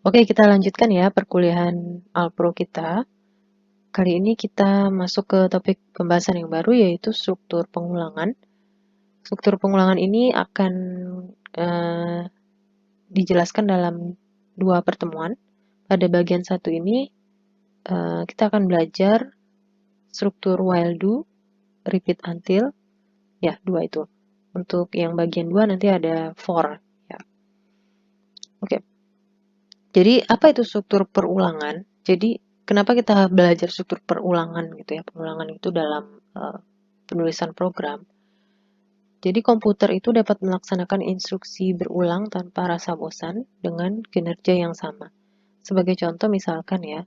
Oke, kita lanjutkan ya perkuliahan Alpro kita. Kali ini kita masuk ke topik pembahasan yang baru yaitu struktur pengulangan. Struktur pengulangan ini akan eh, dijelaskan dalam dua pertemuan. Pada bagian satu ini kita akan belajar struktur while do, repeat until, ya dua itu. Untuk yang bagian dua nanti ada for. Ya. Oke, jadi apa itu struktur perulangan? Jadi kenapa kita belajar struktur perulangan gitu ya? Pengulangan itu dalam penulisan program. Jadi komputer itu dapat melaksanakan instruksi berulang tanpa rasa bosan dengan kinerja yang sama. Sebagai contoh misalkan ya,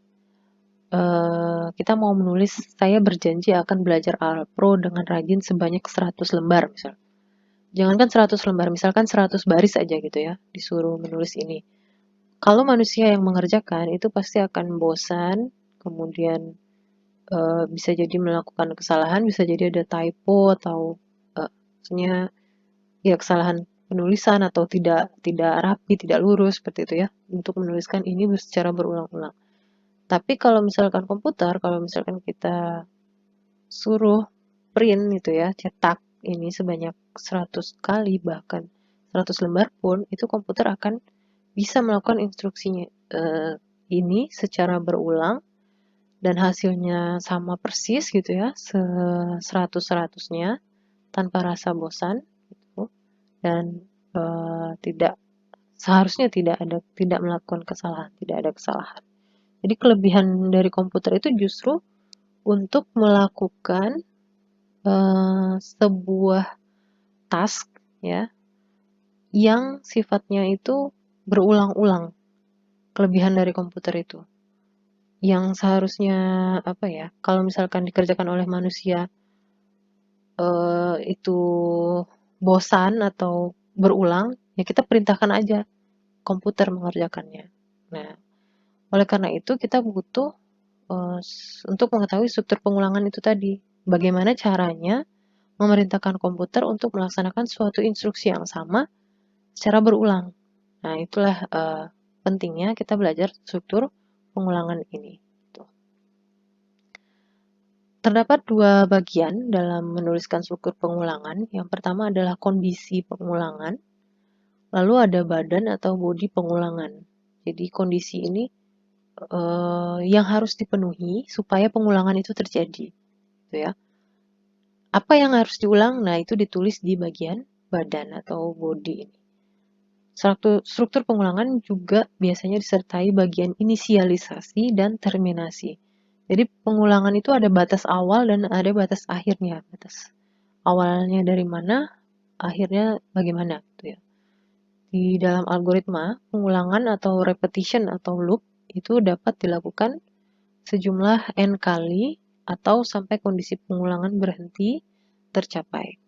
kita mau menulis saya berjanji akan belajar Alpro dengan rajin sebanyak 100 lembar misal. Jangankan 100 lembar, misalkan 100 baris aja gitu ya, disuruh menulis ini. Kalau manusia yang mengerjakan itu pasti akan bosan, kemudian bisa jadi melakukan kesalahan, bisa jadi ada typo atau maksudnya ya kesalahan penulisan atau tidak rapi, tidak lurus seperti itu ya, untuk menuliskan ini secara berulang-ulang. Tapi kalau misalkan komputer, kalau misalkan kita suruh print gitu ya, cetak ini sebanyak 100 kali bahkan 100 lembar pun, itu komputer akan bisa melakukan instruksinya ini secara berulang dan hasilnya sama persis gitu ya, seratus-seratusnya tanpa rasa bosan gitu, dan tidak seharusnya tidak melakukan kesalahan, tidak ada kesalahan. Jadi kelebihan dari komputer itu justru untuk melakukan sebuah task ya yang sifatnya itu berulang-ulang. Kelebihan dari komputer itu yang seharusnya apa ya, kalau misalkan dikerjakan oleh manusia itu bosan atau berulang, ya kita perintahkan aja komputer mengerjakannya. Nah, oleh karena itu kita butuh untuk mengetahui struktur pengulangan itu tadi. Bagaimana caranya memerintahkan komputer untuk melaksanakan suatu instruksi yang sama secara berulang. Nah, itulah pentingnya kita belajar struktur pengulangan ini. Terdapat dua bagian dalam menuliskan struktur pengulangan. Yang pertama adalah kondisi pengulangan, lalu ada badan atau bodi pengulangan. Jadi kondisi ini yang harus dipenuhi supaya pengulangan itu terjadi, gitu ya. Apa yang harus diulang? Nah, itu ditulis di bagian badan atau body ini. Struktur pengulangan juga biasanya disertai bagian inisialisasi dan terminasi. Jadi pengulangan itu ada batas awal dan ada batas akhirnya. Batas awalnya dari mana, akhirnya bagaimana, gitu ya. Di dalam algoritma, pengulangan atau repetition atau loop itu dapat dilakukan sejumlah n kali atau sampai kondisi pengulangan berhenti tercapai.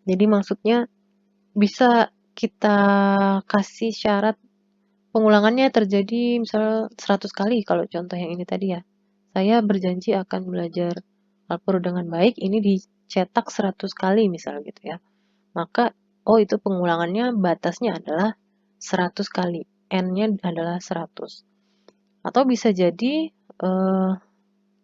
Jadi maksudnya bisa kita kasih syarat pengulangannya terjadi misal 100 kali kalau contoh yang ini tadi ya. Saya berjanji akan belajar Alpro dengan baik, ini dicetak 100 kali misal gitu ya. Maka oh itu pengulangannya batasnya adalah 100 kali. N-nya adalah 100. Atau bisa jadi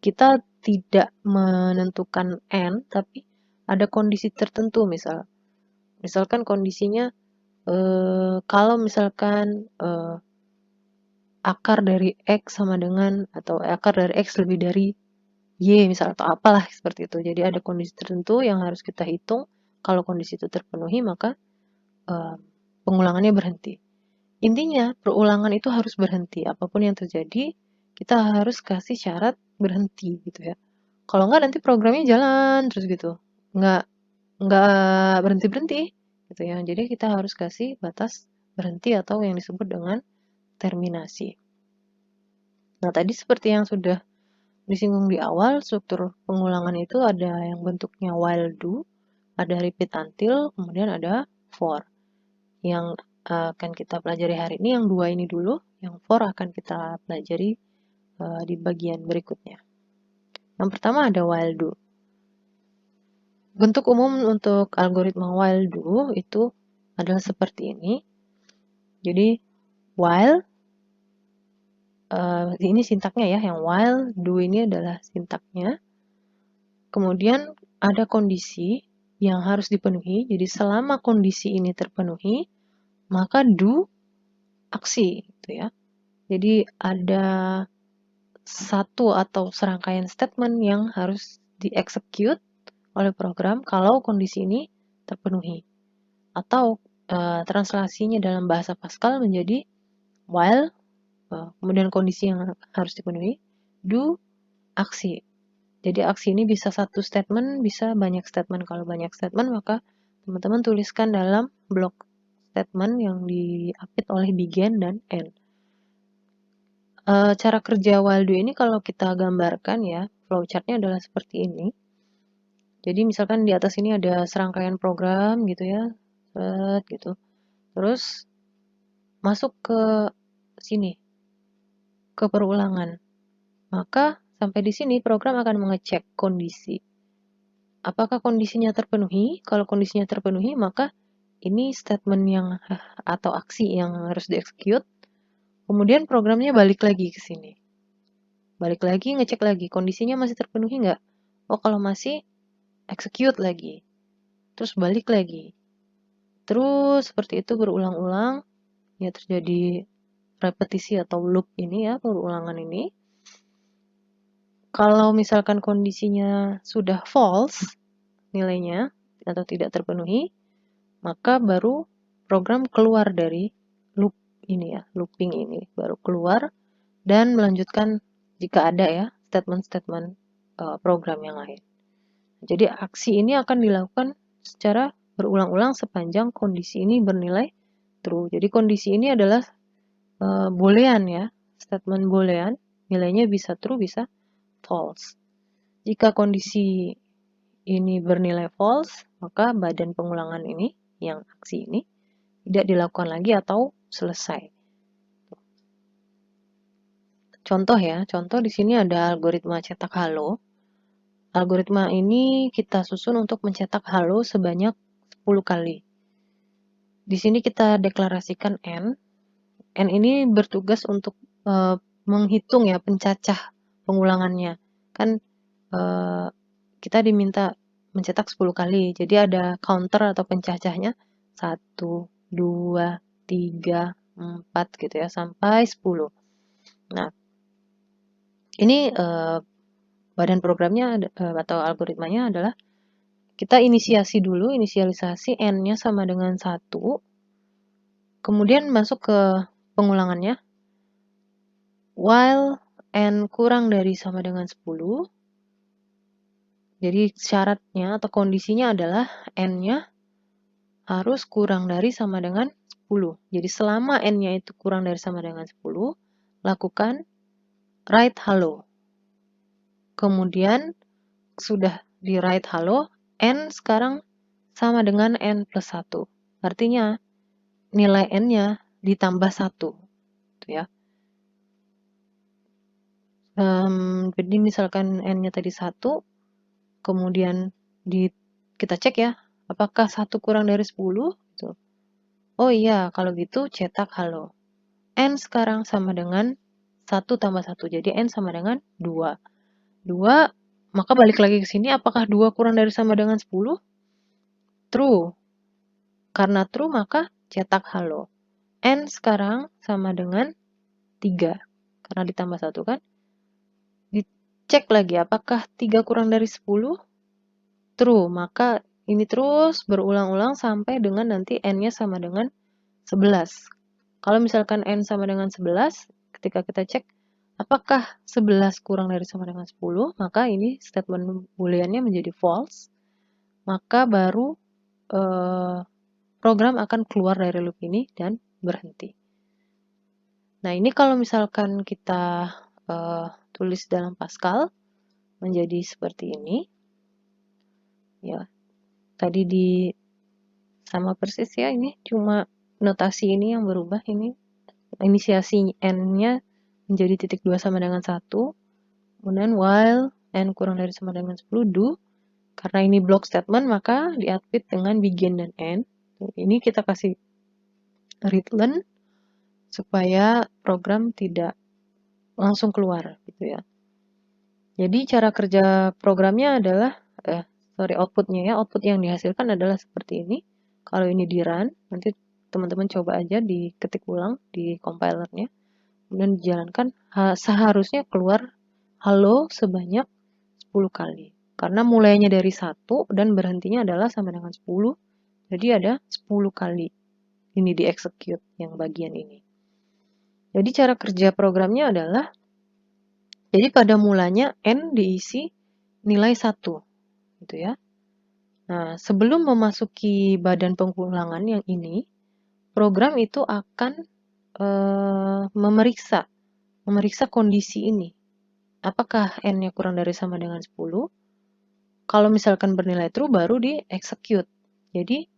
kita tidak menentukan N tapi ada kondisi tertentu misalkan kondisinya kalau misalkan akar dari X sama dengan atau akar dari X lebih dari Y misal atau apalah seperti itu. Jadi ada kondisi tertentu yang harus kita hitung. Kalau kondisi itu terpenuhi maka pengulangannya berhenti. Intinya perulangan itu harus berhenti. Apapun yang terjadi kita harus kasih syarat berhenti gitu ya. Kalau enggak nanti programnya jalan terus gitu. Enggak berhenti-berhenti gitu ya. Jadi kita harus kasih batas berhenti atau yang disebut dengan terminasi. Nah, tadi seperti yang sudah disinggung di awal, struktur pengulangan itu ada yang bentuknya while do, ada repeat until, kemudian ada for. Yang akan kita pelajari hari ini yang dua ini dulu, yang for akan kita pelajari di bagian berikutnya. Yang pertama ada while do. Bentuk umum untuk algoritma while do itu adalah seperti ini. Jadi while ini sintaknya ya, yang while, do ini adalah sintaknya. Kemudian ada kondisi yang harus dipenuhi. Jadi selama kondisi ini terpenuhi, maka do aksi gitu ya. Jadi ada satu atau serangkaian statement yang harus di-execute oleh program kalau kondisi ini terpenuhi. Atau translasinya dalam bahasa Pascal menjadi while, kemudian kondisi yang harus dipenuhi, do aksi. Jadi aksi ini bisa satu statement, bisa banyak statement. Kalau banyak statement, maka teman-teman tuliskan dalam blok statement yang diapit oleh begin dan end. Cara kerja while do ini kalau kita gambarkan ya, flowchartnya adalah seperti ini. Jadi misalkan di atas ini ada serangkaian program gitu ya, gitu. Terus masuk ke sini, ke perulangan. Maka sampai di sini program akan mengecek kondisi. Apakah kondisinya terpenuhi? Kalau kondisinya terpenuhi, maka ini statement yang atau aksi yang harus dieksekut. Kemudian programnya balik lagi ke sini. Balik lagi, ngecek lagi. Kondisinya masih terpenuhi nggak? Oh, kalau masih, execute lagi. Terus balik lagi. Terus seperti itu berulang-ulang. Ya terjadi repetisi atau loop ini ya, perulangan ini. Kalau misalkan kondisinya sudah false nilainya atau tidak terpenuhi, maka baru program keluar dari loop ini ya, looping ini baru keluar dan melanjutkan jika ada ya statement-statement program yang lain. Jadi aksi ini akan dilakukan secara berulang-ulang sepanjang kondisi ini bernilai true. Jadi kondisi ini adalah boolean ya, statement boolean, nilainya bisa true bisa false. Jika kondisi ini bernilai false, maka badan pengulangan ini, yang aksi ini, tidak dilakukan lagi atau selesai. Contoh ya, contoh di sini ada algoritma cetak halo. Algoritma ini kita susun untuk mencetak halo sebanyak 10 kali. Di sini kita deklarasikan n. N ini bertugas untuk menghitung ya pencacah pengulangannya. Kan kita diminta mencetak 10 kali. Jadi ada counter atau pencacahnya 1, 2, 3, 4 gitu ya sampai 10. Nah, ini badan programnya atau algoritmanya adalah kita inisialisasi n-nya sama dengan 1, kemudian masuk ke pengulangannya, while n kurang dari sama dengan 10, jadi syaratnya atau kondisinya adalah n-nya harus kurang dari sama dengan 10. Jadi selama n-nya itu kurang dari sama dengan 10, lakukan write hello. Kemudian sudah di write hello, n sekarang sama dengan n plus 1. Artinya nilai n-nya ditambah 1. Gitu ya. Jadi misalkan n-nya tadi 1, kemudian kita cek ya, apakah 1 kurang dari 10? Gitu. Oh iya, kalau gitu cetak halo. N sekarang sama dengan 1 tambah 1, jadi N sama dengan 2. 2, maka balik lagi ke sini, apakah 2 kurang dari sama dengan 10? True. Karena true, maka cetak halo. N sekarang sama dengan 3, karena ditambah 1 kan. Dicek lagi, apakah 3 kurang dari 10? True, maka ini terus berulang-ulang sampai dengan nanti N-nya sama dengan 11. Kalau misalkan N sama dengan 11, ketika kita cek, apakah 11 kurang dari sama dengan 10, maka ini statement booleannya menjadi false, maka baru program akan keluar dari loop ini dan berhenti. Nah, ini kalau misalkan kita tulis dalam Pascal, menjadi seperti ini. Ya, tadi sama persis ya, ini cuma notasi ini yang berubah, ini inisiasi n-nya menjadi titik 2 sama dengan 1, kemudian while n kurang dari sama dengan 10, do, karena ini block statement maka diapit dengan begin dan end. Ini kita kasih return supaya program tidak langsung keluar gitu ya. Jadi cara kerja programnya adalah outputnya ya, output yang dihasilkan adalah seperti ini. Kalau ini di run, nanti teman-teman coba aja diketik ulang di compilernya, kemudian dijalankan, seharusnya keluar halo sebanyak 10 kali. Karena mulainya dari 1 dan berhentinya adalah sama dengan 10, jadi ada 10 kali ini di-execute yang bagian ini. Jadi cara kerja programnya adalah, jadi pada mulanya N diisi nilai 1, gitu ya. Nah, sebelum memasuki badan pengulangan yang ini, program itu akan memeriksa kondisi ini. Apakah N-nya kurang dari sama dengan 10? Kalau misalkan bernilai true, baru di-execute. Jadi,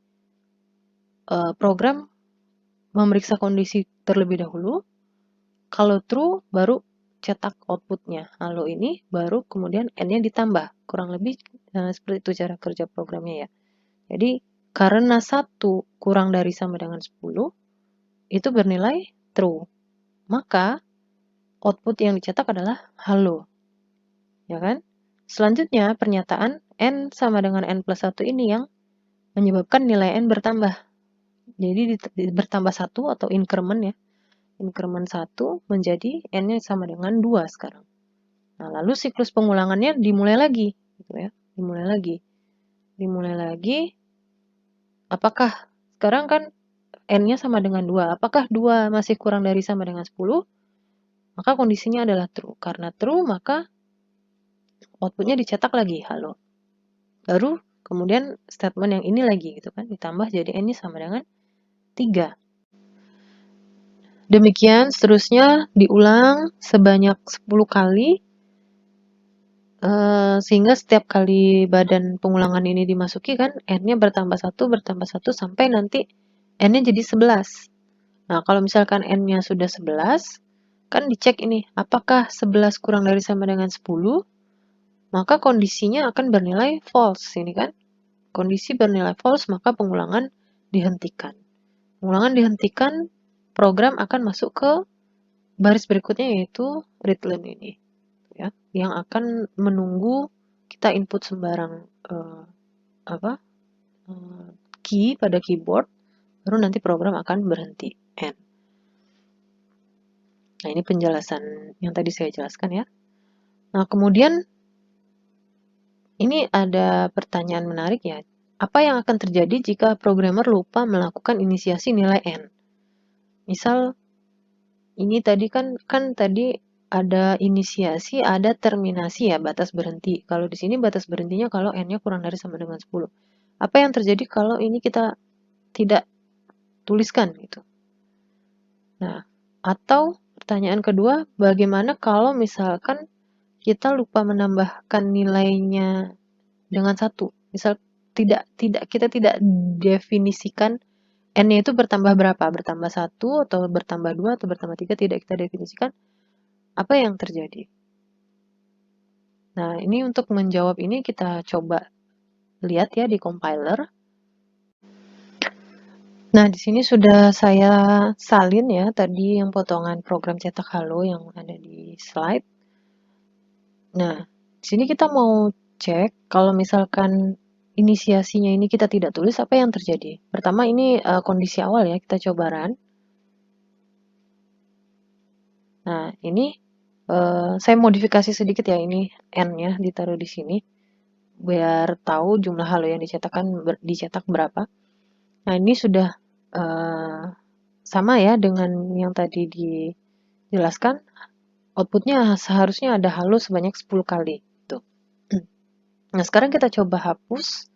program memeriksa kondisi terlebih dahulu. Kalau true, baru cetak outputnya. Halo ini, baru kemudian N-nya ditambah. Kurang lebih seperti itu cara kerja programnya ya. Jadi, karena 1 kurang dari sama dengan 10, itu bernilai true. Maka, output yang dicetak adalah halo. Ya kan? Selanjutnya, pernyataan N sama dengan N plus 1 ini yang menyebabkan nilai N bertambah. Jadi, bertambah 1 atau increment ya. Increment 1 menjadi N-nya sama dengan 2 sekarang. Nah, lalu siklus pengulangannya dimulai lagi. Gitu ya. Dimulai lagi. Apakah sekarang kan N-nya sama dengan 2. Apakah 2 masih kurang dari sama dengan 10? Maka kondisinya adalah true. Karena true, maka outputnya dicetak lagi, halo. Baru kemudian statement yang ini lagi, gitu kan, ditambah jadi N-nya sama dengan 3. Demikian seterusnya diulang sebanyak 10 kali, sehingga setiap kali badan pengulangan ini dimasuki kan, N-nya bertambah 1, sampai nanti N-nya jadi 11. Nah, kalau misalkan N-nya sudah 11, kan dicek ini, apakah 11 kurang dari sama dengan 10? Maka kondisinya akan bernilai false, ini kan. Kondisi bernilai false, maka pengulangan dihentikan. Pengulangan dihentikan, program akan masuk ke baris berikutnya, yaitu readline ini. Ya, yang akan menunggu kita input sembarang key pada keyboard, baru nanti program akan berhenti, N. Nah, ini penjelasan yang tadi saya jelaskan ya. Nah, kemudian ini ada pertanyaan menarik ya. Apa yang akan terjadi jika programmer lupa melakukan inisiasi nilai N? Misal, ini tadi kan tadi ada inisiasi, ada terminasi ya, batas berhenti. Kalau di sini batas berhentinya kalau N-nya kurang dari sama dengan 10. Apa yang terjadi kalau ini kita tidak tuliskan gitu? Nah, atau pertanyaan kedua, bagaimana kalau misalkan kita lupa menambahkan nilainya dengan 1? Misal kita tidak definisikan N-nya itu bertambah berapa? Bertambah 1 atau bertambah 2 atau bertambah 3, tidak kita definisikan. Apa yang terjadi? Nah, ini untuk menjawab ini kita coba lihat ya di compiler. Nah, di sini sudah saya salin ya tadi yang potongan program cetak halo yang ada di slide. Nah, di sini kita mau cek kalau misalkan inisiasinya ini kita tidak tulis, apa yang terjadi? Pertama ini kondisi awal ya, kita coba run. Nah, ini saya modifikasi sedikit ya, ini N-nya ditaruh di sini biar tahu jumlah halo yang dicetak berapa. Nah, ini sudah sama ya dengan yang tadi dijelaskan. Outputnya seharusnya ada halo sebanyak 10 kali. Tuh. Nah, sekarang kita coba hapus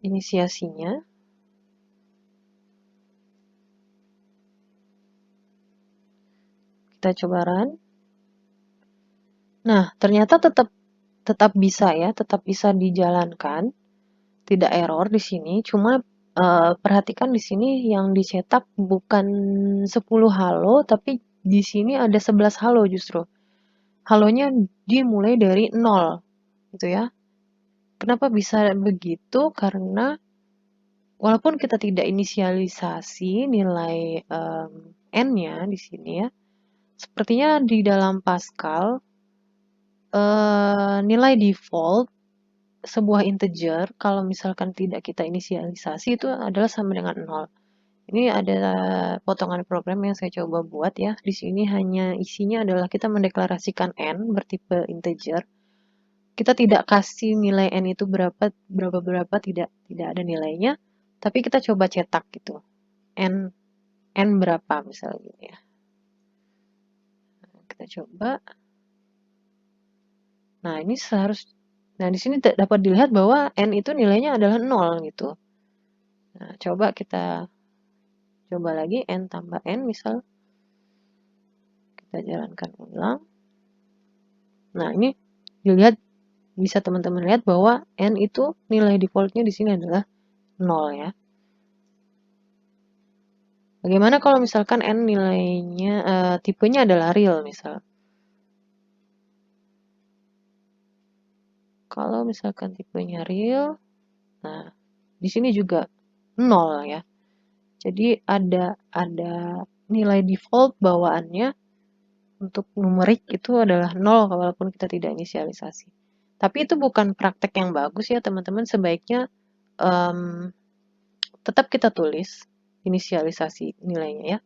inisiasinya. Kita coba run. Nah, ternyata tetap bisa ya, tetap bisa dijalankan. Tidak error di sini, cuma perhatikan di sini yang dicetak bukan 10 halo, tapi di sini ada 11 halo justru. Halonya dimulai dari 0, gitu ya. Kenapa bisa begitu? Karena walaupun kita tidak inisialisasi nilai N-nya di sini ya, Sepertinya di dalam Pascal, nilai default sebuah integer kalau misalkan tidak kita inisialisasi itu adalah sama dengan 0. Ini ada potongan program yang saya coba buat ya. Di sini hanya isinya adalah kita mendeklarasikan n bertipe integer. Kita tidak kasih nilai n itu berapa tidak ada nilainya, tapi kita coba cetak gitu. N berapa misalnya gitu ya. Kita coba. Nah, di sini dapat dilihat bahwa n itu nilainya adalah 0 gitu. Nah, coba kita coba lagi n tambah n misal. Kita jalankan ulang. Nah, ini dilihat, bisa teman-teman lihat bahwa n itu nilai defaultnya di sini adalah 0 ya. Bagaimana kalau misalkan n nilainya tipenya adalah real misal. Kalau misalkan tipenya real, nah di sini juga 0 ya. Jadi ada nilai default bawaannya untuk numerik itu adalah 0 walaupun kita tidak inisialisasi. Tapi itu bukan praktek yang bagus ya teman-teman. Sebaiknya tetap kita tulis inisialisasi nilainya ya.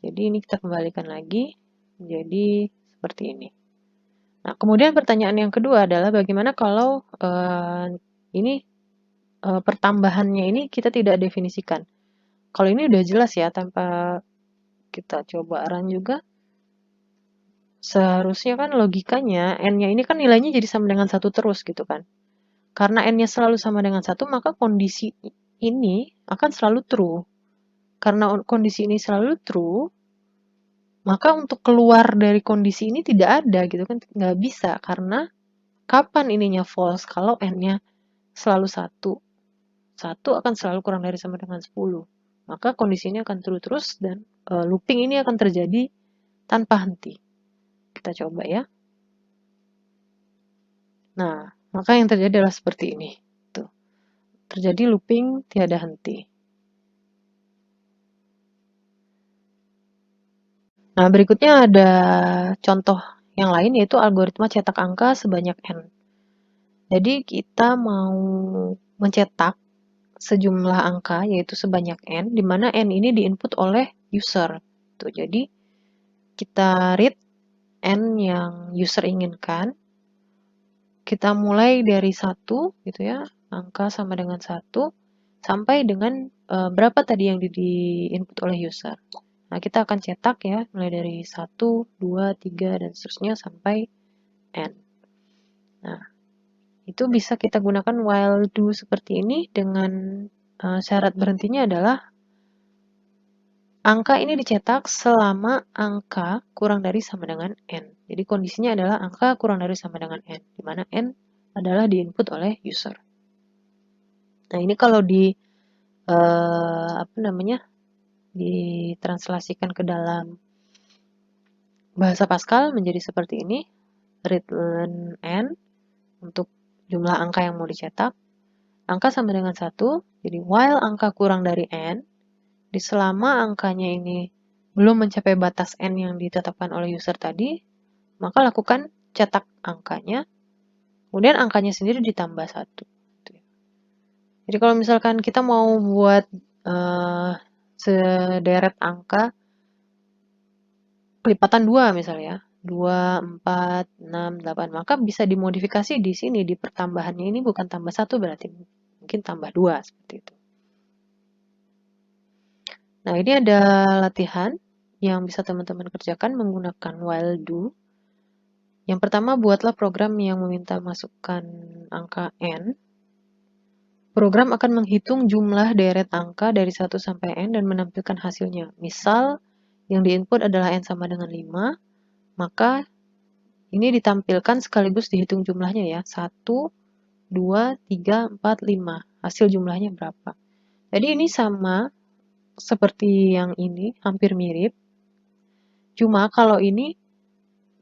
Jadi ini kita kembalikan lagi menjadi seperti ini. Nah, kemudian pertanyaan yang kedua adalah bagaimana kalau ini pertambahannya ini kita tidak definisikan. Kalau ini udah jelas ya, tanpa kita coba run juga, seharusnya kan logikanya n-nya ini kan nilainya jadi sama dengan 1 terus gitu kan. Karena n-nya selalu sama dengan 1, maka kondisi ini akan selalu true. Karena kondisi ini selalu true, maka untuk keluar dari kondisi ini tidak ada gitu kan, nggak bisa. Karena kapan ininya false? Kalau n-nya selalu 1. 1 akan selalu kurang dari sama dengan 10. Maka kondisinya akan true terus dan looping ini akan terjadi tanpa henti. Kita coba ya. Nah, maka yang terjadi adalah seperti ini. Tuh. Terjadi looping tiada henti. Nah, berikutnya ada contoh yang lain yaitu algoritma cetak angka sebanyak n. Jadi kita mau mencetak sejumlah angka yaitu sebanyak n, di mana n ini diinput oleh user. Tuh, jadi kita read n yang user inginkan. Kita mulai dari 1 gitu ya, angka sama dengan 1 sampai dengan berapa tadi yang di-input oleh user. Nah, kita akan cetak ya, mulai dari 1, 2, 3, dan seterusnya sampai n. Nah, itu bisa kita gunakan while do seperti ini dengan syarat berhentinya adalah angka ini dicetak selama angka kurang dari sama dengan n. Jadi kondisinya adalah angka kurang dari sama dengan n, di mana n adalah diinput oleh user. Nah, ini kalau ditranslasikan ke dalam bahasa Pascal menjadi seperti ini. Read len n untuk jumlah angka yang mau dicetak. Angka sama dengan 1, jadi while angka kurang dari n, di selama angkanya ini belum mencapai batas n yang ditetapkan oleh user tadi, maka lakukan cetak angkanya, kemudian angkanya sendiri ditambah 1. Jadi kalau misalkan kita mau buat sederet angka pelipatan 2 misalnya, 2, 4, 6, 8, maka bisa dimodifikasi di sini, di pertambahannya ini bukan tambah 1 berarti mungkin tambah 2 seperti itu. Nah, ini ada latihan yang bisa teman-teman kerjakan menggunakan while do. Yang pertama, buatlah program yang meminta masukkan angka n. Program akan menghitung jumlah deret angka dari 1 sampai n dan menampilkan hasilnya. Misal, yang diinput adalah n sama dengan 5, maka ini ditampilkan sekaligus dihitung jumlahnya ya. 1, 2, 3, 4, 5. Hasil jumlahnya berapa. Jadi ini sama seperti yang ini, hampir mirip. Cuma kalau ini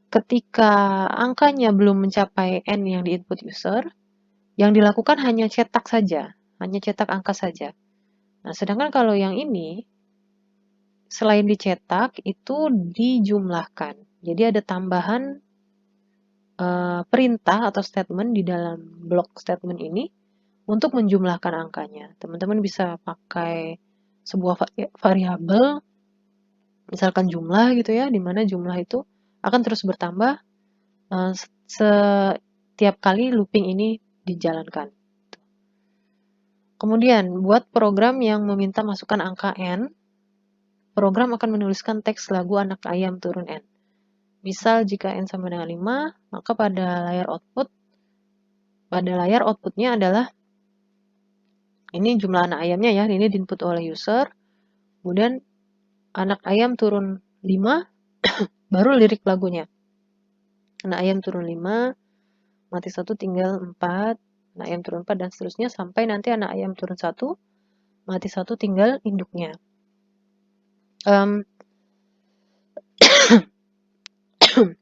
ketika angkanya belum mencapai n yang diinput user, yang dilakukan hanya cetak saja, hanya cetak angka saja. Nah, sedangkan kalau yang ini, selain dicetak itu dijumlahkan. Jadi ada tambahan perintah atau statement di dalam blok statement ini untuk menjumlahkan angkanya. Teman-teman bisa pakai sebuah variabel, misalkan jumlah gitu ya, di mana jumlah itu akan terus bertambah setiap kali looping ini dijalankan. Kemudian, buat program yang meminta masukkan angka N, program akan menuliskan teks lagu anak ayam turun N. Misal, jika N sama dengan 5, maka pada layar outputnya adalah ini jumlah anak ayamnya ya, ini diinput oleh user. Kemudian anak ayam turun 5, baru lirik lagunya. Anak ayam turun 5, mati 1 tinggal 4, anak ayam turun 4, dan seterusnya sampai nanti anak ayam turun 1, mati 1 tinggal induknya.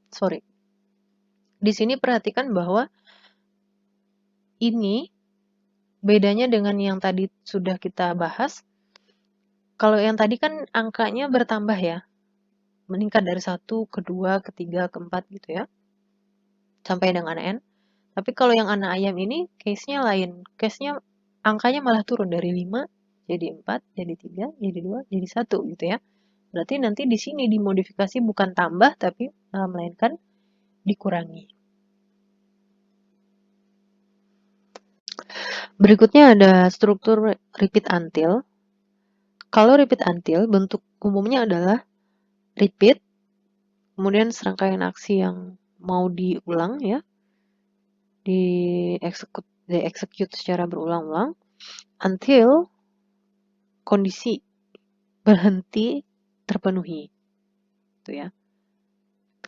Sorry. Di sini perhatikan bahwa ini bedanya dengan yang tadi sudah kita bahas. Kalau yang tadi kan angkanya bertambah ya, meningkat dari 1 ke 2 ke 3 ke 4 gitu ya, sampai dengan N. Tapi kalau yang anak ayam ini case-nya lain. Case-nya angkanya malah turun dari 5 jadi 4, jadi 3, jadi 2, jadi 1 gitu ya. Berarti nanti di sini dimodifikasi bukan tambah tapi melainkan dikurangi. Berikutnya ada struktur repeat until. Kalau repeat until bentuk umumnya adalah repeat, kemudian serangkaian aksi yang mau diulang ya, di-execute secara berulang-ulang until kondisi berhenti terpenuhi. Itu ya.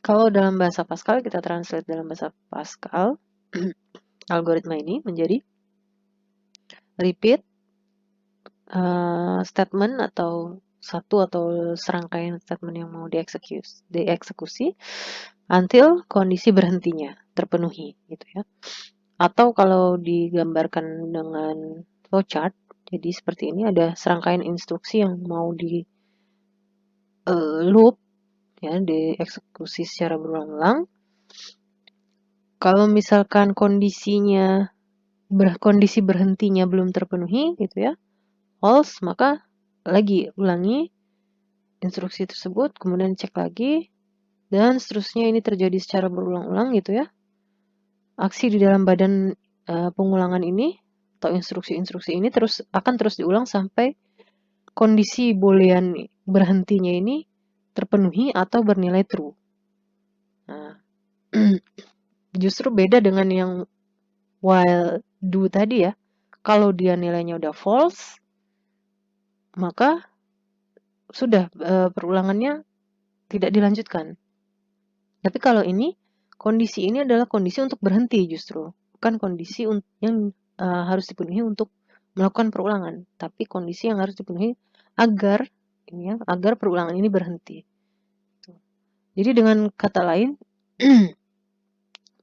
Kalau dalam bahasa Pascal, kita translate dalam bahasa Pascal, algoritma ini menjadi repeat statement atau satu atau serangkaian statement yang mau dieksekusi until kondisi berhentinya terpenuhi gitu ya. Atau kalau digambarkan dengan flowchart, jadi seperti ini ada serangkaian instruksi yang mau di loop ya, dieksekusi secara berulang-ulang. Kalau misalkan kondisi berhentinya belum terpenuhi gitu ya, false, maka lagi ulangi instruksi tersebut, kemudian cek lagi, dan seterusnya ini terjadi secara berulang-ulang gitu ya. Aksi di dalam badan pengulangan ini atau instruksi-instruksi ini akan terus diulang sampai kondisi boolean berhentinya ini terpenuhi atau bernilai true. Nah, justru beda dengan yang while do tadi ya. Kalau dia nilainya udah false, maka sudah perulangannya tidak dilanjutkan. Tapi kalau ini, kondisi ini adalah kondisi untuk berhenti justru. Bukan kondisi yang harus dipenuhi untuk melakukan perulangan. Tapi kondisi yang harus dipenuhi agar perulangan ini berhenti. Jadi dengan kata lain,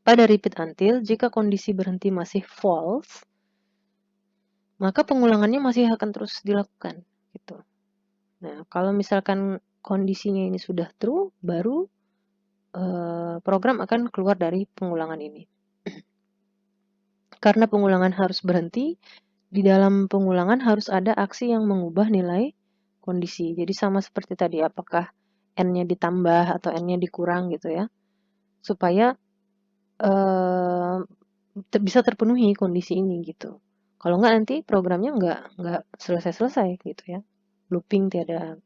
pada repeat until, jika kondisi berhenti masih false, maka pengulangannya masih akan terus dilakukan. Gitu. Nah, kalau misalkan kondisinya ini sudah true, baru program akan keluar dari pengulangan ini. Karena pengulangan harus berhenti, di dalam pengulangan harus ada aksi yang mengubah nilai kondisi. Jadi sama seperti tadi, apakah N-nya ditambah atau N-nya dikurang gitu ya. Supaya bisa terpenuhi kondisi ini gitu. Kalau nggak nanti programnya nggak selesai-selesai gitu ya. Looping tidak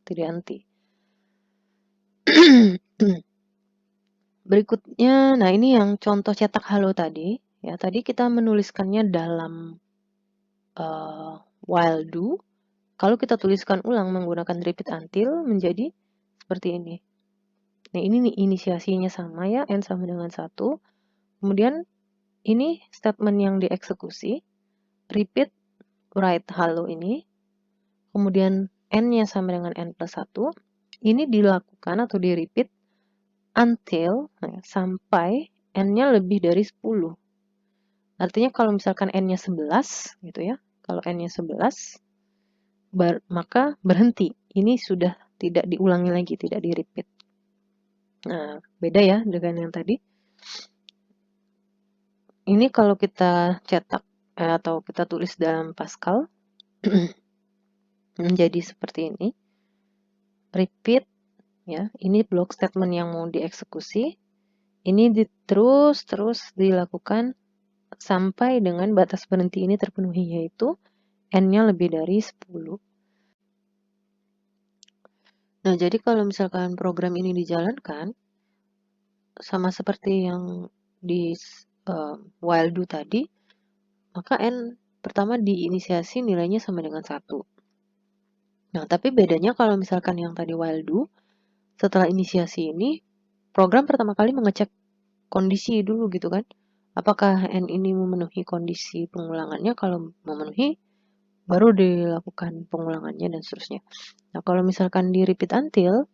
henti. Berikutnya, nah ini yang contoh cetak halo tadi. Ya, tadi kita menuliskannya dalam while do. Kalau kita tuliskan ulang menggunakan repeat until menjadi seperti ini. Nah, ini nih inisiasinya sama ya, N sama dengan 1. Kemudian ini statement yang dieksekusi, repeat write halo ini. Kemudian N-nya sama dengan N plus 1. Ini dilakukan atau di-repeat until sampai N-nya lebih dari 10. Artinya kalau misalkan N-nya 11 gitu ya. Kalau N-nya 11 maka berhenti. Ini sudah tidak diulangi lagi, tidak di repeat. Nah, beda ya dengan yang tadi. Ini kalau kita cetak atau kita tulis dalam Pascal menjadi seperti ini. Repeat ya, ini block statement yang mau dieksekusi. Ini terus dilakukan sampai dengan batas berhenti ini terpenuhi, yaitu n-nya lebih dari 10. Nah, jadi kalau misalkan program ini dijalankan, sama seperti yang di while do tadi, maka n pertama diinisiasi nilainya sama dengan 1. Nah, tapi bedanya kalau misalkan yang tadi while do, setelah inisiasi ini, program pertama kali mengecek kondisi dulu gitu kan. Apakah n ini memenuhi kondisi pengulangannya? Kalau memenuhi, baru dilakukan pengulangannya dan seterusnya. Nah, kalau misalkan di repeat until,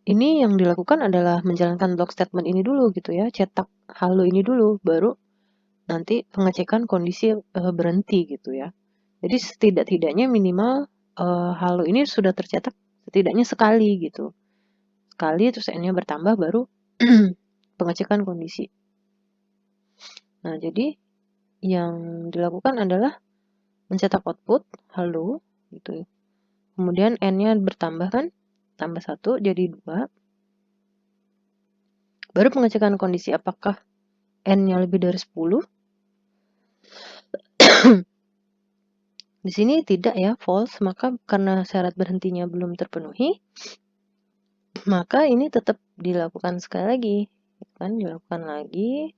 ini yang dilakukan adalah menjalankan block statement ini dulu gitu ya, cetak halo ini dulu, baru nanti pengecekan kondisi berhenti gitu ya. Jadi setidak-tidaknya minimal halo ini sudah tercetak setidaknya sekali gitu. Sekali terus n-nya bertambah baru pengecekan kondisi. Nah, jadi yang dilakukan adalah mencetak output halo gitu. Kemudian n-nya bertambah kan, tambah 1 jadi 2. Baru pengecekan kondisi apakah n-nya lebih dari 10. Di sini tidak ya, false, maka karena syarat berhentinya belum terpenuhi, maka ini tetap dilakukan sekali lagi. Kan dilakukan lagi,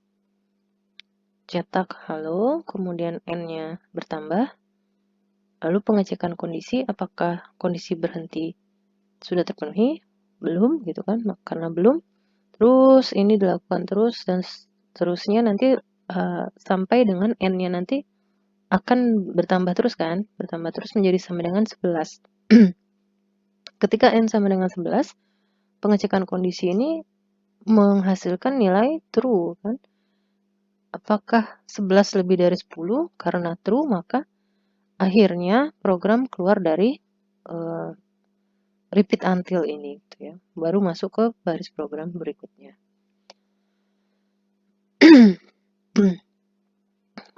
cetak halo, kemudian n-nya bertambah, lalu pengecekan kondisi apakah kondisi berhenti sudah terpenuhi, belum gitu kan, karena belum, terus ini dilakukan terus dan seterusnya nanti sampai dengan n-nya nanti akan bertambah terus kan, bertambah terus menjadi sama dengan 11. Ketika n sama dengan 11, pengecekan kondisi ini menghasilkan nilai true kan. Apakah 11 lebih dari 10? Karena true, maka akhirnya program keluar dari repeat until ini gitu ya. Baru masuk ke baris program berikutnya.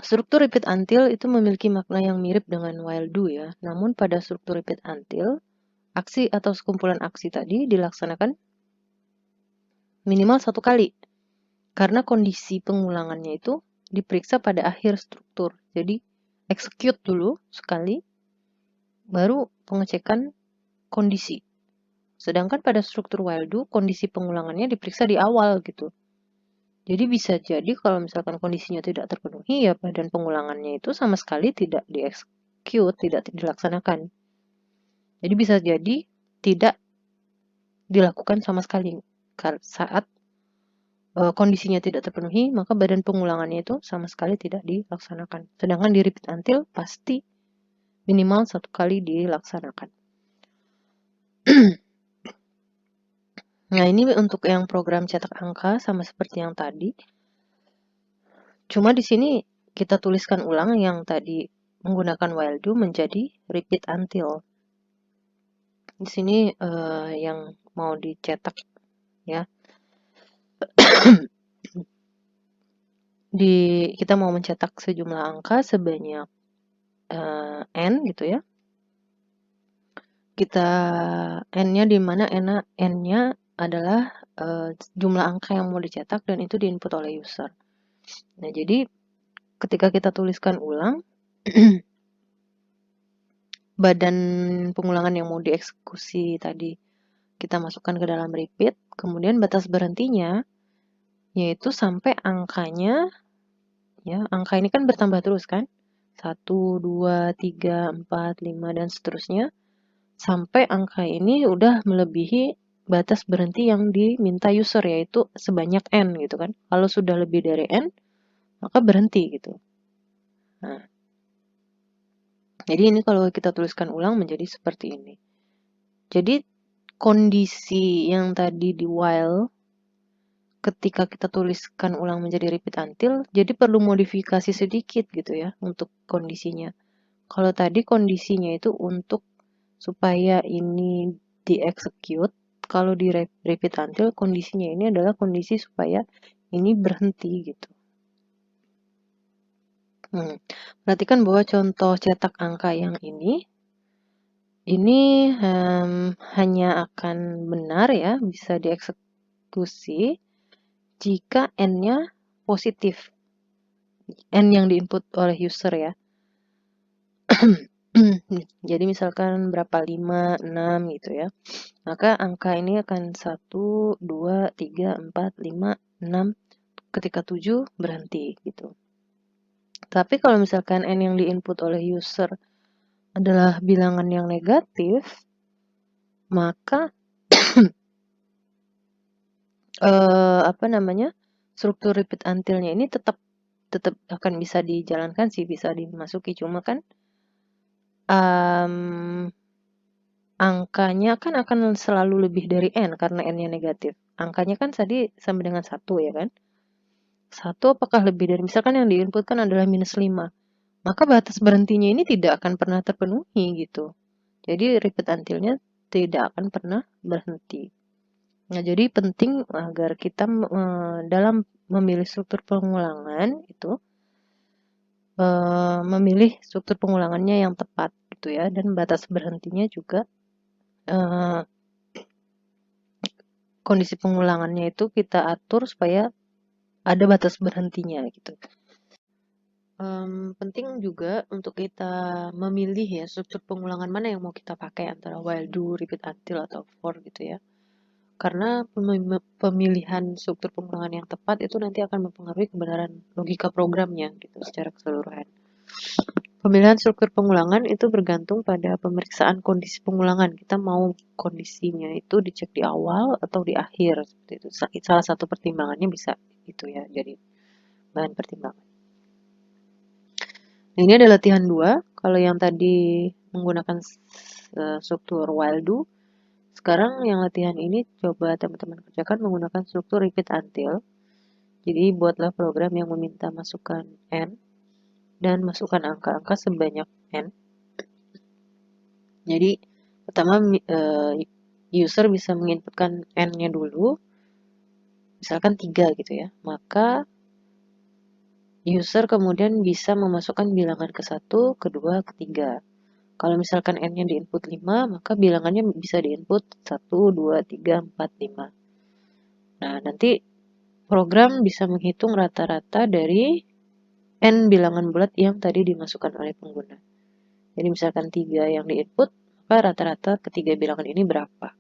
Struktur repeat until itu memiliki makna yang mirip dengan while do ya. Namun pada struktur repeat until, aksi atau sekumpulan aksi tadi dilaksanakan minimal 1 kali. Karena kondisi pengulangannya itu diperiksa pada akhir struktur. Jadi execute dulu sekali, baru pengecekan kondisi. Sedangkan pada struktur while do, kondisi pengulangannya diperiksa di awal gitu. Jadi bisa jadi kalau misalkan kondisinya tidak terpenuhi, ya badan pengulangannya itu sama sekali tidak di-execute, tidak dilaksanakan. Jadi bisa jadi tidak dilakukan sama sekali. Saat kondisinya tidak terpenuhi, maka badan pengulangannya itu sama sekali tidak dilaksanakan. Sedangkan di repeat until pasti minimal 1 kali dilaksanakan. Nah, ini untuk yang program cetak angka sama seperti yang tadi. Cuma di sini kita tuliskan ulang yang tadi menggunakan while do menjadi repeat until. Di sini yang mau dicetak ya. Kita mau mencetak sejumlah angka sebanyak n gitu ya. Kita n-nya di mana n-nya adalah jumlah angka yang mau dicetak dan itu diinput oleh user. Nah, jadi ketika kita tuliskan ulang, badan pengulangan yang mau dieksekusi tadi kita masukkan ke dalam repeat, kemudian batas berhentinya yaitu sampai angkanya, ya, angka ini kan bertambah terus kan, 1, 2, 3, 4, 5, dan seterusnya, sampai angka ini udah melebihi batas berhenti yang diminta user, yaitu sebanyak n gitu kan. Kalau sudah lebih dari n, maka berhenti gitu. Nah, jadi ini kalau kita tuliskan ulang menjadi seperti ini. Jadi kondisi yang tadi di while, ketika kita tuliskan ulang menjadi repeat until, jadi perlu modifikasi sedikit gitu ya untuk kondisinya. Kalau tadi kondisinya itu untuk supaya ini di-execute. Kalau di repeat until, kondisinya ini adalah kondisi supaya ini berhenti gitu. Perhatikan bahwa contoh cetak angka yang ini hanya akan benar ya, bisa dieksekusi jika n-nya positif. N yang diinput oleh user ya. Jadi misalkan berapa, 5, 6 gitu ya. Maka angka ini akan 1, 2, 3, 4, 5, 6. Ketika 7 berhenti gitu. Tapi kalau misalkan n yang diinput oleh user adalah bilangan yang negatif, maka struktur repeat until-nya ini tetap akan bisa dijalankan sih, bisa dimasuki, cuma kan angkanya kan akan selalu lebih dari n karena n-nya negatif. Angkanya kan tadi sama dengan 1 ya kan. 1 apakah lebih dari, misalkan yang diinput kan adalah -5. Maka batas berhentinya ini tidak akan pernah terpenuhi gitu. Jadi repeat until-nya tidak akan pernah berhenti. Nah, jadi penting agar kita dalam memilih struktur pengulangan itu memilih struktur pengulangannya yang tepat gitu ya, dan batas berhentinya juga kondisi pengulangannya itu kita atur supaya ada batas berhentinya gitu. Penting juga untuk kita memilih ya struktur pengulangan mana yang mau kita pakai antara while do, repeat until, atau for gitu ya. Karena pemilihan struktur pengulangan yang tepat itu nanti akan mempengaruhi kebenaran logika programnya gitu secara keseluruhan. Pemilihan struktur pengulangan itu bergantung pada pemeriksaan kondisi pengulangan. Kita mau kondisinya itu dicek di awal atau di akhir seperti itu. Salah satu pertimbangannya bisa itu ya, jadi bahan pertimbangan. Nah, ini ada latihan 2. Kalau yang tadi menggunakan struktur while do, sekarang yang latihan ini coba teman-teman kerjakan menggunakan struktur repeat until. Jadi buatlah program yang meminta masukan n dan masukkan angka-angka sebanyak n. Jadi pertama user bisa menginputkan n-nya dulu, misalkan 3 gitu ya. Maka user kemudian bisa memasukkan bilangan ke 1, ke 2, ke 3. Kalau misalkan n-nya diinput 5, maka bilangannya bisa diinput 1, 2, 3, 4, 5. Nah, nanti program bisa menghitung rata-rata dari n bilangan bulat yang tadi dimasukkan oleh pengguna. Jadi misalkan 3 yang diinput, maka rata-rata ketiga bilangan ini berapa.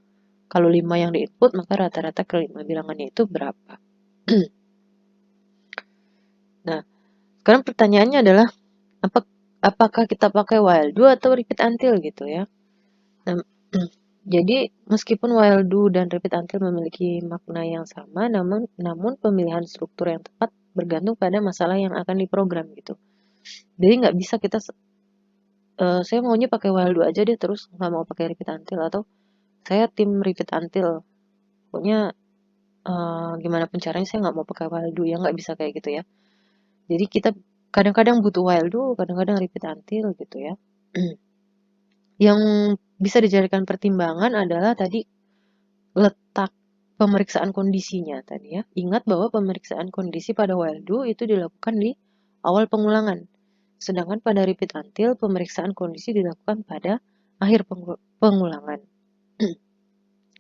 Kalau 5 yang diinput, maka rata-rata kelima bilangannya itu berapa. Nah, sekarang pertanyaannya adalah, apakah kita pakai while do atau repeat until gitu ya. Nah, jadi meskipun while do dan repeat until memiliki makna yang sama, namun pemilihan struktur yang tepat bergantung pada masalah yang akan diprogram gitu. Jadi nggak bisa kita saya maunya pakai while do aja deh terus nggak mau pakai repeat until, atau saya tim repeat until pokoknya gimana pun caranya saya nggak mau pakai while do, ya nggak bisa kayak gitu ya. Jadi kita kadang-kadang butuh while do, kadang-kadang repeat until gitu ya. Yang bisa dijadikan pertimbangan adalah tadi letak pemeriksaan kondisinya tadi ya. Ingat bahwa pemeriksaan kondisi pada while do itu dilakukan di awal pengulangan. Sedangkan pada repeat until pemeriksaan kondisi dilakukan pada akhir pengulangan.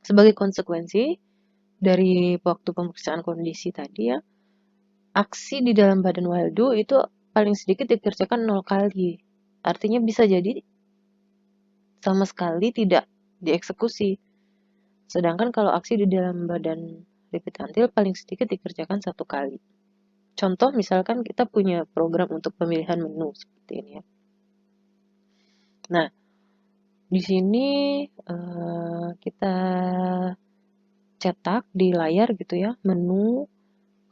Sebagai konsekuensi dari waktu pemeriksaan kondisi tadi ya, aksi di dalam badan while do itu paling sedikit dikerjakan 0 kali. Artinya bisa jadi sama sekali tidak dieksekusi. Sedangkan kalau aksi di dalam badan repeat until paling sedikit dikerjakan 1 kali. Contoh misalkan kita punya program untuk pemilihan menu seperti ini ya. Nah, di sini kita cetak di layar gitu ya, menu,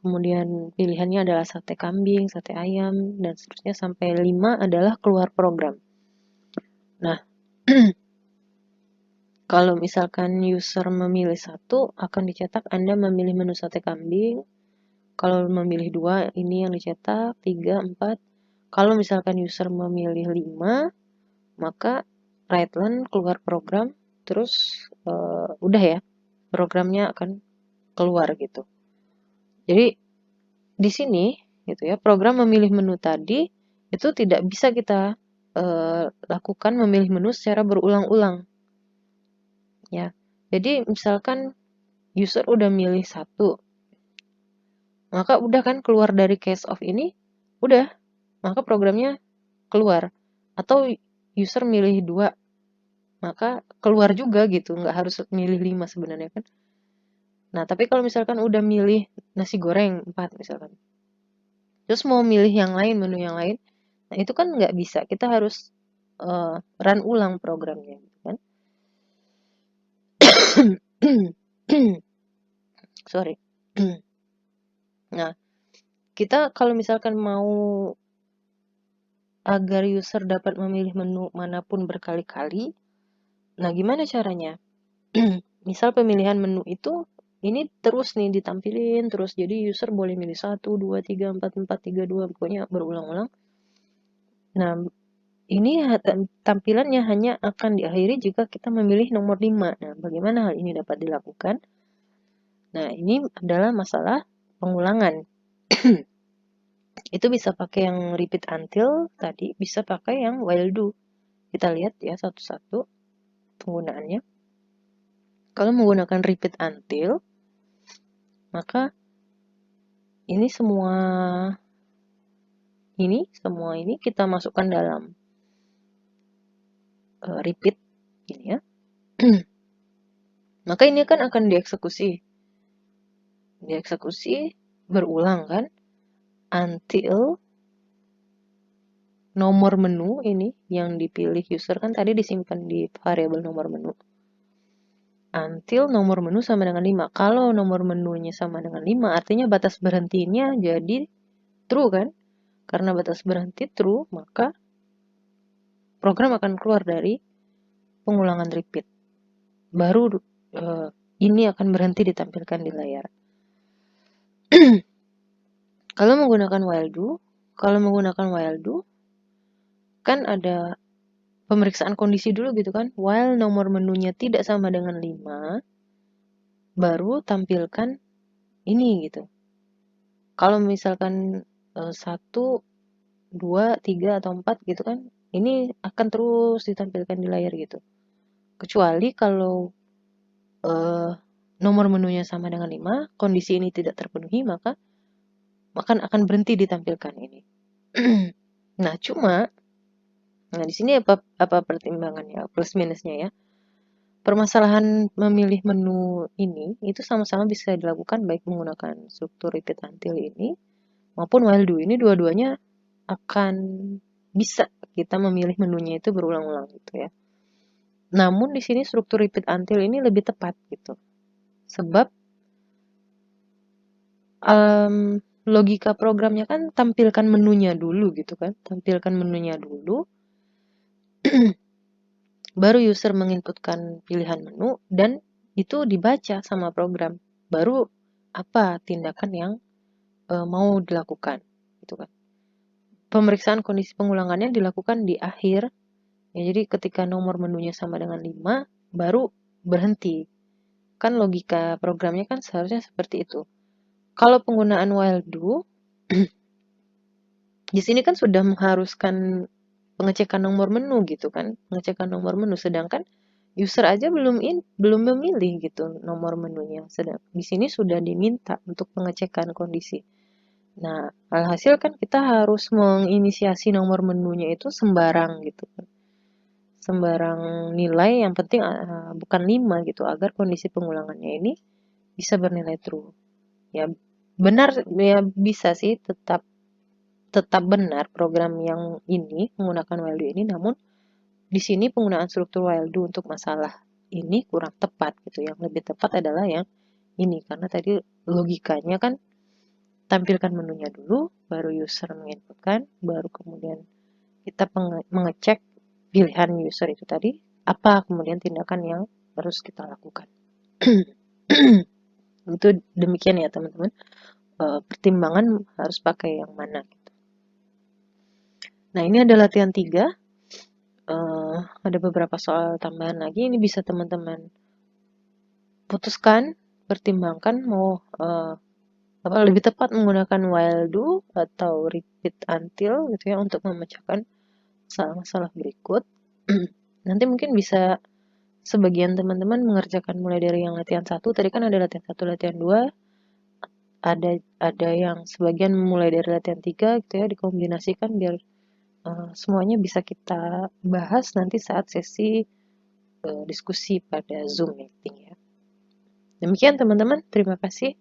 kemudian pilihannya adalah sate kambing, sate ayam, dan seterusnya sampai 5 adalah keluar program. Nah, kalau misalkan user memilih 1, akan dicetak Anda memilih menu sate kambing. Kalau memilih 2, ini yang dicetak, 3, 4. Kalau misalkan user memilih 5, maka write line keluar program, terus udah ya, programnya akan keluar gitu. Jadi di sini gitu ya, program memilih menu tadi itu tidak bisa kita lakukan memilih menu secara berulang-ulang ya. Jadi misalkan user udah milih satu, maka udah kan keluar dari case of ini, udah, maka programnya keluar. Atau user milih 2, maka keluar juga gitu, nggak harus milih 5 sebenarnya kan. Nah, tapi kalau misalkan udah milih nasi goreng 4 misalkan, terus mau milih yang lain, menu yang lain, nah itu kan nggak bisa, kita harus run ulang programnya gitu kan. Sorry. Nah, kita kalau misalkan mau agar user dapat memilih menu manapun berkali-kali, nah gimana caranya? Misal pemilihan menu itu ini terus nih ditampilin terus, jadi user boleh milih 1, 2, 3, 4, 4, 3, 2, pokoknya berulang-ulang. Nah, ini tampilannya hanya akan diakhiri jika kita memilih nomor 5. Nah, bagaimana hal ini dapat dilakukan? Nah, ini adalah masalah pengulangan. Itu bisa pakai yang repeat until tadi, bisa pakai yang while do. Kita lihat ya satu-satu penggunaannya. Kalau menggunakan repeat until, maka ini semua ini kita masukkan dalam repeat ini ya. Maka ini kan akan dieksekusi berulang kan, until nomor menu ini yang dipilih user kan tadi disimpan di variabel nomor menu. Until nomor menu sama dengan 5. Kalau nomor menunya sama dengan 5, artinya batas berhentinya jadi true kan? Karena batas berhenti true, maka program akan keluar dari pengulangan repeat. Baru ini akan berhenti ditampilkan di layar. Kalau menggunakan while do, kan ada pemeriksaan kondisi dulu gitu kan. While nomor menunya tidak sama dengan 5, baru tampilkan ini gitu. Kalau misalkan 1, 2, 3, atau 4 gitu kan, ini akan terus ditampilkan di layar gitu. Kecuali kalau nomor menunya sama dengan 5, kondisi ini tidak terpenuhi, maka akan berhenti ditampilkan ini. Nah, di sini apa pertimbangannya, plus minusnya ya. Permasalahan memilih menu ini itu sama-sama bisa dilakukan baik menggunakan struktur repeat until ini maupun while do. Ini dua-duanya akan bisa kita memilih menunya itu berulang-ulang gitu ya. Namun di sini struktur repeat until ini lebih tepat gitu. Sebab logika programnya kan tampilkan menunya dulu gitu kan. Tampilkan menunya dulu. Baru user menginputkan pilihan menu dan itu dibaca sama program. Baru apa tindakan yang mau dilakukan gitu kan. Pemeriksaan kondisi pengulangannya dilakukan di akhir. Ya, jadi ketika nomor menunya sama dengan 5, baru berhenti. Kan logika programnya kan seharusnya seperti itu. Kalau penggunaan while do, di sini kan sudah mengharuskan pengecekan nomor menu gitu kan, pengecekan nomor menu, sedangkan user aja belum memilih gitu nomor menunya. Sedang di sini sudah diminta untuk pengecekan kondisi. Nah, alhasil kan kita harus menginisiasi nomor menunya itu sembarang gitu kan. Sembarang nilai, yang penting bukan 5 gitu, agar kondisi pengulangannya ini bisa bernilai true. Ya, benar ya, bisa sih tetap benar program yang ini menggunakan while do ini, namun di sini penggunaan struktur while do untuk masalah ini kurang tepat gitu. Yang lebih tepat adalah yang ini, karena tadi logikanya kan tampilkan menunya dulu, baru user menginputkan, baru kemudian kita mengecek pilihan user itu tadi, apa kemudian tindakan yang harus kita lakukan. Itu demikian ya teman-teman. Pertimbangan harus pakai yang mana gitu. Nah, ini ada latihan 3. ada beberapa soal tambahan lagi, ini bisa teman-teman putuskan, pertimbangkan mau lebih tepat menggunakan while do atau repeat until gitu ya untuk memecahkan masalah-masalah berikut. Nanti mungkin bisa sebagian teman-teman mengerjakan mulai dari yang latihan 1, tadi kan ada latihan 1, latihan 2, ada yang sebagian mulai dari latihan 3 gitu ya, dikombinasikan biar semuanya bisa kita bahas nanti saat sesi diskusi pada Zoom meeting ya. Demikian teman-teman, terima kasih.